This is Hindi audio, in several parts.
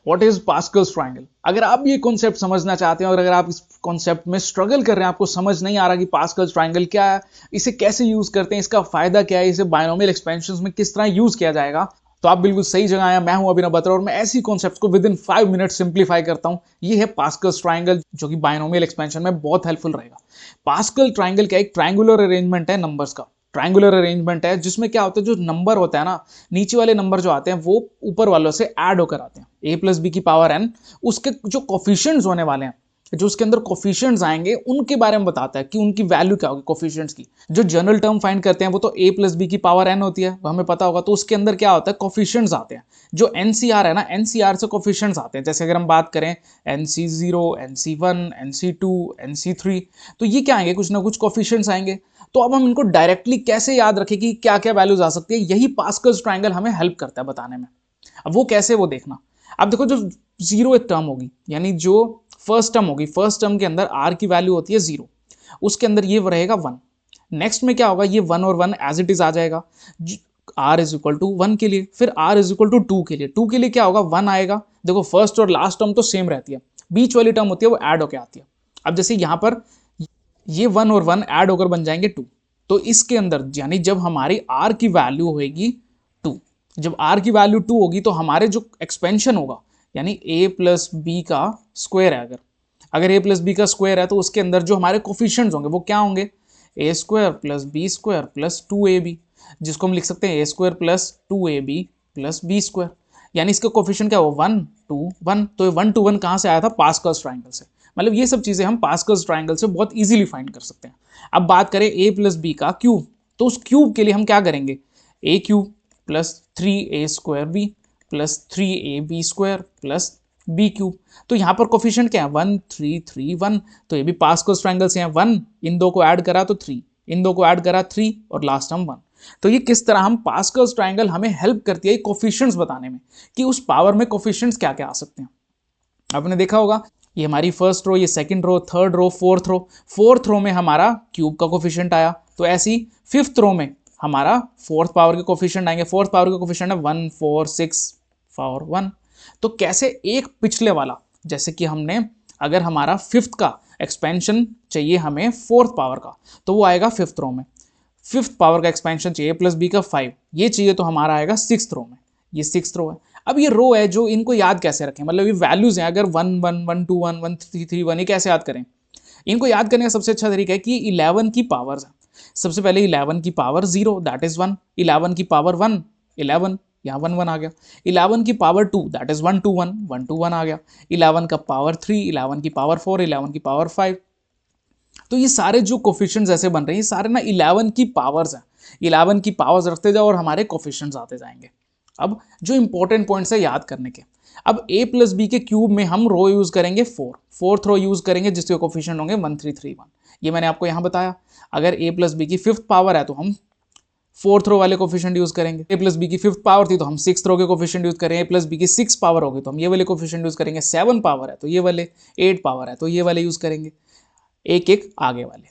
What is Pascal's triangle. अगर आप ये कॉन्सेप्ट समझना चाहते हैं और अगर आप इस कॉन्सेप्ट में स्ट्रगल कर रहे हैं, आपको समझ नहीं आ रहा कि पास्कल्स ट्रायंगल क्या है, इसे कैसे यूज करते हैं, इसका फायदा क्या है, इसे बायनोमियल एक्सपेंशन में किस तरह यूज किया जाएगा, तो आप बिल्कुल सही जगह आया। मैं हूं अभिनव बत्रा और मैं ऐसी कॉन्सेप्ट्स को विद इन 5 मिनट सिंप्लीफाई करता हूं। ये है पास्कल्स ट्रायंगल, जो कि बायनोमियल एक्सपेंशन में बहुत हेल्पफुल रहेगा। पास्कल ट्रायंगल क्या, एक ट्रायंगुलर अरेंजमेंट है नंबर्स का। ट्रायंगुलर अरेंजमेंट है जिसमें क्या होता है, जो नंबर होता है ना, नीचे वाले नंबर जो आते हैं वो ऊपर वालों से ऐड होकर आते हैं। a प्लस बी की पावर n, उसके जो कोफिशिएंट्स होने वाले हैं, जो उसके अंदर कोफिशिएंट्स आएंगे, उनके बारे में बताता है कि उनकी वैल्यू क्या होगी कोफिशिएंट्स की। जो जनरल टर्म फाइंड करते हैं वो तो a प्लस बी की पावर n होती है, वो हमें पता होगा। तो उसके अंदर क्या होता है, कोफिशिएंट्स आते हैं। जो एनसीआर है ना, एनसीआर से कोफिशिएंट्स आते हैं। जैसे अगर हम बात करें NC0, NC1, NC2, NC3, तो ये क्या आएंगे, कुछ ना कुछ कोफिशिएंट्स आएंगे। तो अब हम इनको डायरेक्टली कैसे याद रखें कि क्या क्या वैल्यूज आ सकती है, यही पास्कल्स ट्रायंगल हमें हेल्प करता है बताने में। अब वो कैसे, वो देखना। अब देखो, जो जीरो टर्म होगी, यानी जो फर्स्ट टर्म होगी, फर्स्ट टर्म के अंदर आर की वैल्यू होती है 0, उसके अंदर ये रहेगा 1। नेक्स्ट में क्या होगा, ये 1 और 1 एज इट इज आ जाएगा r इज इक्वल टू 1 के लिए। फिर r इज इक्वल टू 2 के लिए, 2 के लिए क्या होगा, 1 आएगा। देखो फर्स्ट और लास्ट टर्म तो सेम रहती है, बीच वाली टर्म होती है वो ऐड होकर आती है। अब जैसे यहां पर ये 1 और 1 ऐड होकर बन जाएंगे 2, तो इसके अंदर यानी जब हमारी r की वैल्यू होगी 2, जब r की वैल्यू 2 होगी तो हमारे जो एक्सपेंशन होगा, यानी a प्लस बी का स्क्वायर है, अगर a प्लस बी का स्क्वायर है तो उसके अंदर जो हमारे कोफिशिएंट्स होंगे वो क्या होंगे, a square plus B square plus 2ab, जिसको हम लिख सकते हैं a square plus 2ab plus B square. यानी इसका कोफिशिएंट क्या हो, 1 2 1। तो 1 to 1 कहां से आया था, पास्कल्स ट्रायंगल से। मतलब ये सब चीजें हम पास्कल्स ट्रायंगल से बहुत इजीली फाइंड कर सकते हैं। अब बात करें a प्लस बी का क्यूब, तो उस क्यूब के लिए हम क्या करेंगे, a cube plus 3a square B plus 3ab square plus B cube. तो यहाँ पर कोफिशिएंट क्या है, 1 3 3 1। तो ये भी पास्कल्स ट्रायंगल से है। 1 इन दो को ऐड करा तो 3, इन दो को ऐड करा 3 और लास्ट हम 1। तो ये किस तरह हम पास्कल्स ट्रायंगल हमें हेल्प करती है कोफिशिएंट्स बताने में कि उस पावर में कोफिशिएंट्स क्या क्या आ सकते हैं। आपने देखा होगा, ये हमारी फर्स्ट रो, ये second row, third row, fourth row. Fourth row में हमारा क्यूब का कोफिशिएंट आया, तो ऐसी फिफ्थ रो में हमारा फोर्थ पावर के कोफिशिएंट आएंगे। फोर्थ पावर के कोफिशिएंट है 1 4 6 4 1। तो कैसे, एक पिछले वाला, जैसे कि हमने अगर हमारा फिफ्थ का एक्सपेंशन चाहिए हमें फोर्थ पावर का, तो वो आएगा फिफ्थ रो में। फिफ्थ पावर का एक्सपेंशन चाहिए प्लस बी का 5, ये चाहिए तो हमारा आएगा सिक्स्थ रो में। ये सिक्स्थ रो है। अब ये रो है जो इनको याद कैसे रखें, मतलब ये वैल्यूज हैं, अगर 1 1 1 2 1 1 3 3 1, ये कैसे याद करें। इनको याद करने का सबसे अच्छा तरीका है कि 11 की पावर्स है। सबसे पहले 11 की पावर 0 दैट इज 1, 11 की पावर 1 11, यहाँ 1 1 आ गया। 11 की पावर 2 दैट इज 1 2 1 1 2 1 आ गया। 11 का पावर 3, 11 की पावर 4, 11 की पावर 5। तो ये सारे जो कोफिशिएंट्स ऐसे बन रहे हैं, ये सारे ना 11 की पावर्स हैं। 11 की पावर्स रखते जाओ और हमारे कोफिशिएंट्स आते जाएंगे। अब जो इंपॉर्टेंट पॉइंट्स है याद करने के, अब a प्लस बी के क्यूब में हम रो यूज करेंगे 4, फोर्थ रो यूज करेंगे जिसके कोफिशिएंट होंगे 1 3 3 1। ये मैंने आपको यहाँ बताया। अगर a प्लस बी की फिफ्थ पावर है तो हम फोर्थ रो वाले कोफिशिएंट यूज करेंगे। a प्लस बी की फिफ्थ पावर थी तो हम सिक्स्थ रो के कोफिशिएंट यूज करेंगे। a प्लस बी की 6 पावर होगी तो हम ये वाले कोफिशिएंट यूज करेंगे। 7 पावर है तो ये वाले, 8 पावर है तो ये वाले यूज करेंगे, एक एक आगे वाले।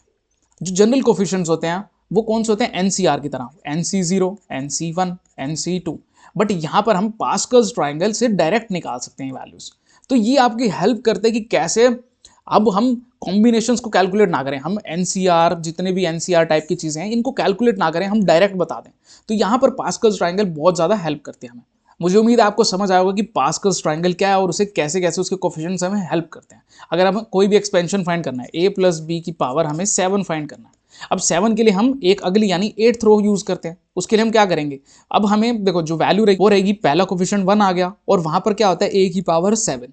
जो जनरल कोफिशिएंट्स होते हैं वो कौन से होते हैं, एनसीआर की तरह, NC0 NC1 NC2। बट यहां पर हम पास्कल्स ट्रायंगल से डायरेक्ट निकाल सकते हैं वैल्यूज। तो ये आपकी हेल्प करते हैं कि कैसे अब हम कॉम्बिनेशंस को कैलकुलेट ना करें, हम एनसीआर, जितने भी एनसीआर टाइप की चीजें हैं इनको कैलकुलेट ना करें, हम डायरेक्ट बता दें। तो यहां पर पास्कल्स ट्रायंगल बहुत ज्यादा हेल्प करते हैं हमें। मुझे उम्मीद है आपको समझ आया होगा कि पास्कल्स ट्रायंगल क्या है और उसे कैसे कैसे उसके कोफिशिएंट्स हमें हेल्प करते हैं। अगर हमें कोई भी एक्सपेंशन फाइंड करना है, a प्लस बी की पावर हमें 7 फाइंड करना है। अब 7 के लिए हम एक अगली यानी 8th रो यूज करते हैं। उसके लिए हम क्या करेंगे, अब हमें देखो जो वैल्यू रहेगी वो रहेगी, पहला कोफिशिएंट 1 आ गया और वहां पर क्या होता है a की पावर 7,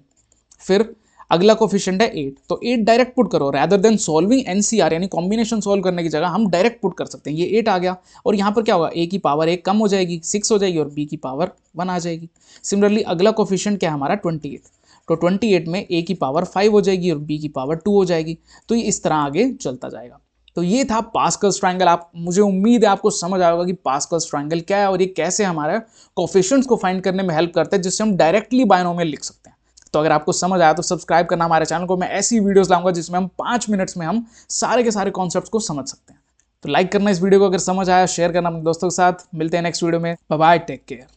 फिर अगला कोफिशिएंट है 8, तो 8 डायरेक्ट पुट करो। रैदर देन सॉल्विंग एनसीआर यानी कॉम्बिनेशन सॉल्व करने की जगह हम डायरेक्ट पुट कर सकते हैं। ये 8 आ गया और यहाँ पर क्या होगा, a की पावर 1 कम हो जाएगी, 6 हो जाएगी और b की पावर 1 आ जाएगी। सिमिलरली अगला कोफिशिएंट क्या है हमारा 28, तो 28 में a की पावर 5 हो जाएगी और b की पावर 2 हो जाएगी। तो ये इस तरह आगे चलता जाएगा। तो ये था पास्कल्स ट्रायंगल। आप, मुझे उम्मीद है आपको समझ आएगा कि पास्कल्स ट्रायंगल क्या है और ये कैसे हमारे कोफिशिएंट्स को फाइंड करने में हेल्प करता है, जिससे हम डायरेक्टली बायनोमियल लिख सकते हैं। तो अगर आपको समझ आया तो सब्सक्राइब करना हमारे चैनल को। मैं ऐसी वीडियोस लाऊंगा जिसमें हम 5 मिनट्स में हम सारे के सारे कॉन्सेप्ट्स को समझ सकते हैं। तो लाइक करना इस वीडियो को अगर समझ आया, शेयर करना अपने दोस्तों के साथ। मिलते हैं नेक्स्ट वीडियो में। Bye bye, take care.